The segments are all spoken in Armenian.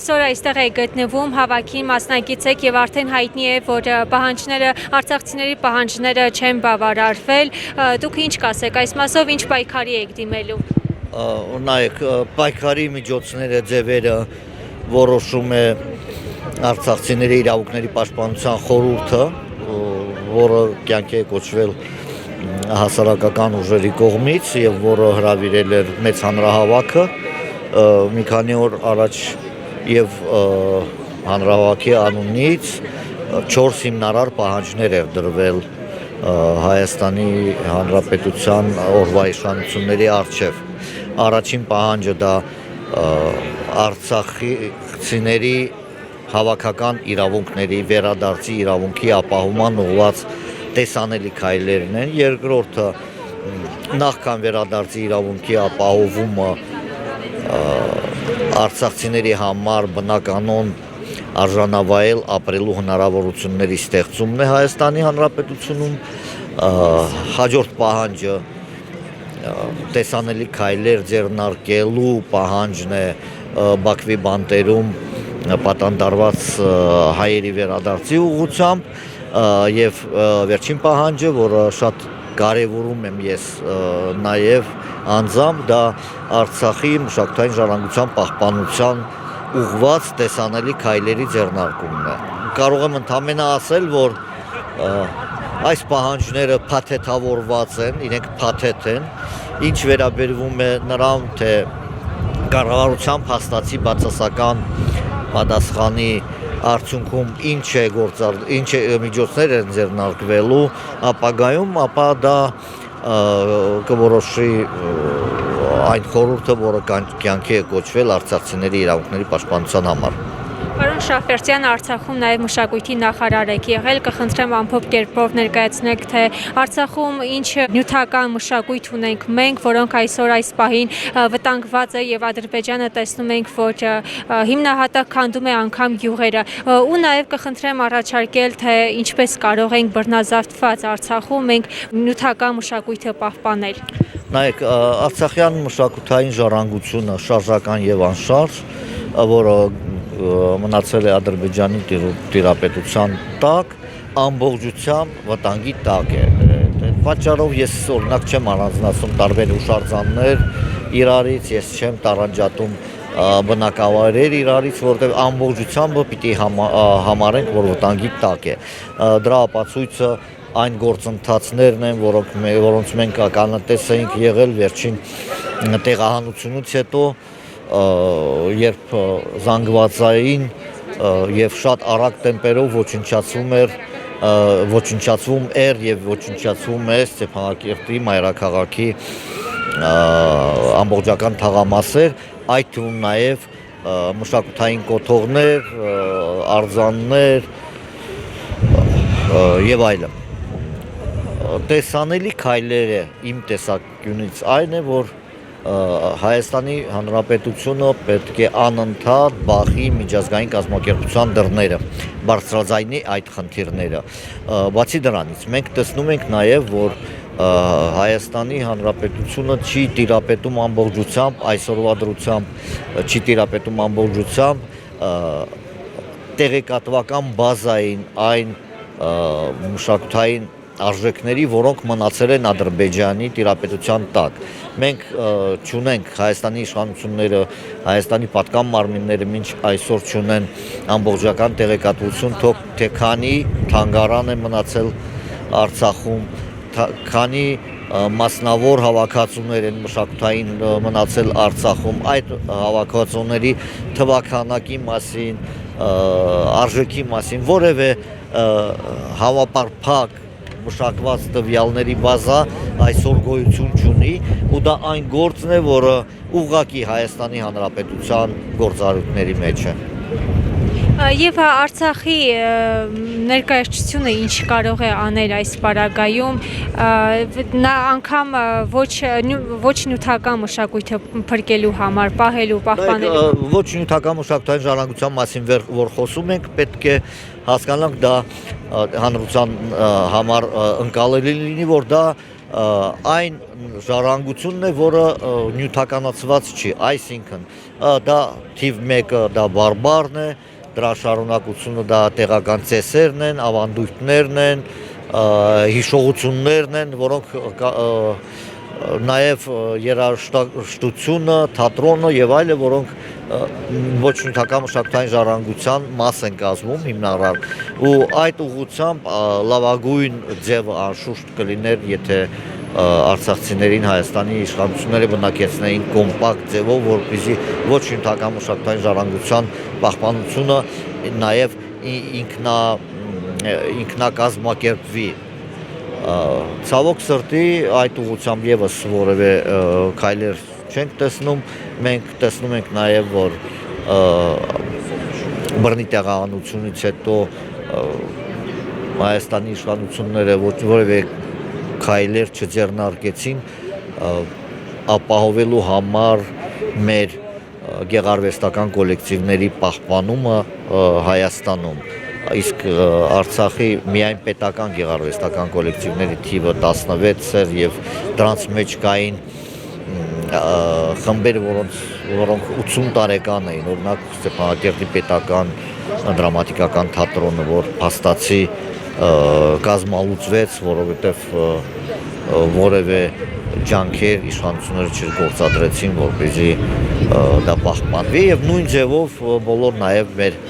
այսօր այստեղ եք գտնվում, հավաքին մասնակից եք եւ արդեն հայտնի է, որ պահանջները, արցախցիների պահանջները չեն բավարարվել։ Դուք ինչ կասեք այս մասով, ինչ պայքարի եք դիմելու։ Նայեք, պայքարի միջոցները, ձևերը որոշում է արցախցիների իրավունքների պաշտպանության խորհուրդը, որը կյանքի է կոչվել հասարակական ուժերի կողմից եւ որը հրավիրել էր մեծ հանրահավաքը մի քանի օր առաջ եւ հանրահավաքի անունից 4 հիմնարար պահանջներ էր դրվել Հայաստանի Հանրապետության օրվա իշխանությունների առջև։ Առաջին պահանջը դա արցախցիների հավաքական իրավունքների վերադարձի իրավունքի ապահովման ուղղված տեսանելի քայլերն են։ Երկրորդը նախքան վերադարձի իրավունքի ապահովումը արցախցիների համար բնականon արժանավայել ապրելու հնարավորությունների ստեղծումն է Հայաստանի Հանրապետությունում։ Հաջորդ պահանջը տեսանելի քայլեր ձեռնարկելու պահանջն է Բաքվի բանտերում պատանդարված հայերի վերադարձի ուղղությամբ եւ վերջին պահանջը, որը շատ կարևորում եմ ես նաեւ անձամբ, դա Արցախի մշակութային ժառանգության պահպանության ուղղված տեսանելի քայլերի ձեռնարկումն է։ Կարող եմ ընդհանրապես ասել, որ այս պահանջները փաթեթավորված են, իրենք փաթեթ են, ինչ վերաբերվում է նրան, թե կառավարության փաստացի բացասական պատասխանի արդյունքում ինչ միջոցներ են ձեռնարկվելու ապագայում, ապա դա կորոշի այն խորհուրդը, որը կյանքի է կոչվել արցախցիների իրավունքների պաշտպանության համար։ Պարոն Շահվերդյան, Արցախում նաև մշակույթի նախարար եք եղել, կխնդրեմ ամփոփ կերպով ներկայացնեք, թե Արցախում ինչ նյութական մշակույթ ունենք մենք, որոնք այսօր այս պահին վտանգված է եւ Ադրբեջանը տեսնում ենք, որ հիմնահատակ քանդում է անգամ յուղերը, ու նաև կխնդրեմ առաջարկել, թե ինչպես կարող ենք բռնազավթված Արցախում մենք նյութական մշակույթը պահպանել։ Նայեք, արցախյան մշակութային ժառանգությունը շարժական եւ անշարժ, որը մնացել է Ադրբեջանի տիրապետության տակ, ամբողջությամբ վտանգի տակ է։ Պատճառով ես օրինակ չեմ առանձնացնում տարբեր հուշարձաններ իրարից, ես չեմ տարանջատում բնակավայրեր իրարից, որտեղ ամբողջությամբ պիտի համարենք, որ վտանգի տակ է։ Դրա ապացույցը այն գործընթացներն են, որոնց մենք ականատես էինք եղել վերջին տեղահանությունից հետո, երբ զանգվածային եւ շատ արագ տեմպերով ոչնչացվում էր եւ ոչնչացվում է Ստեփանակերտի մայրաքաղաքի ամբողջական թաղամասեր, այդ թվում նաեւ մշակութային կոթողներ, արձաններ եւ այլն։ Տեսանելի քայլերը իմ տեսանկյունից այն է, որ Հայաստանի Հանրապետությունը պետք է անընդհատ բախի միջազգային կազմակերպության դռները, բարձրաձայնի այդ խնդիրները։ Բացի դրանից, մենք տեսնում ենք նաև, որ Հայաստանի Հանրապետությունը չի տիրապետում ամբողջությամբ, այսօրվա դրությամբ չի տիրապետում ամբողջությամբ տեղեկատվական բազային այն մշակութային արժեքների, որոնք մնացել են Ադրբեջանի տիրապետության տակ։ Մենք չունենք Հայաստանի իշխանությունները, Հայաստանի պատկան մարմինները մինչ այսօր չունեն ամբողջական տեղեկատվություն, թե քանի թանգարան է մնացել Արցախում, քանի մասնավոր հավաքածուներ են մշակութային մնացել Արցախում, այդ հավաքածուների թվաքանակի մասին, արժեքի մասին, որևէ հավապարփակ մշակված տվյալների բազա այսօր գոյություն չունի, ու դա այն գործն է, որը ուղղակի Հայաստանի Հանրապետության գործառույթների մեջ է։ Եվ Արցախի ներկայացությունը ինչ կարող է անել այս պարագայում, նա անգամ ոչ նյութական մշակույթը փրկելու համար, պահելու, պահպանելու։ Ոչ նյութական մշակութային ժառանգության մասին որ խոսում ենք, պետք է հասկանանք դա հանրության համար ընկալելի լինի, որ դա այն ժառանգությունն է, որը նյութականացված չի, այսինքն դա թիվ 1-ը դա բարբարն է, դրա շարունակությունը դա տեղական ծեսերն են, ավանդույթներն են, հիշողություններն են, որոնք նաև երաժշտությունը, թատրոնը եւ այլը, որոնք ոչ նյութական մշակութային ժառանգության մաս են կազմում հիմնարար, ու այդ ուղղությամբ լավագույն ձևը անշուշտ կլիներ, եթե արցախցիներին Հայաստանի իշխանությունները բնակեցնեին կոմպակտ ձևով, որպեսզի ոչ նյութական մշակութային ժառանգության պահպանությունը նաև ինքնակազմակերպվի։ Ցավոք սրտի այդ ուղղությամբ եւս որևէ քայլեր չենք տեսնում, մենք տեսնում ենք նաև, որ բռնի տեղահանությունից հետո Հայաստանի իշխանությունները որևէ քայլեր չձեռնարկեցին ապահովելու համար մեր գեղարվեստական կոլեկտիվների պահպանումը Հայաստանում, իսկ Արցախի միայն պետական գեղարվեստական կոլեկտիվների թիվը 16 էր եւ դրանց մեջ կային խմբեր, որոնք 80 տարեկան էին, օրինակ Ստեփանակերտի պետական դրամատիկական թատրոնը, որ փաստացի կազմալուծվեց, որովհետև որևէ ջանքեր իշխանությունները չգործադրեցին, որպեսզի դա պահպանվի, եւ նույն ձևով բոլոր նաև մեր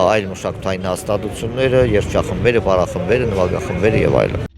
այլ մշակութային հաստատությունները, երգչախմբերը, պարախմբերը, նվագախմբերը եւ այլն։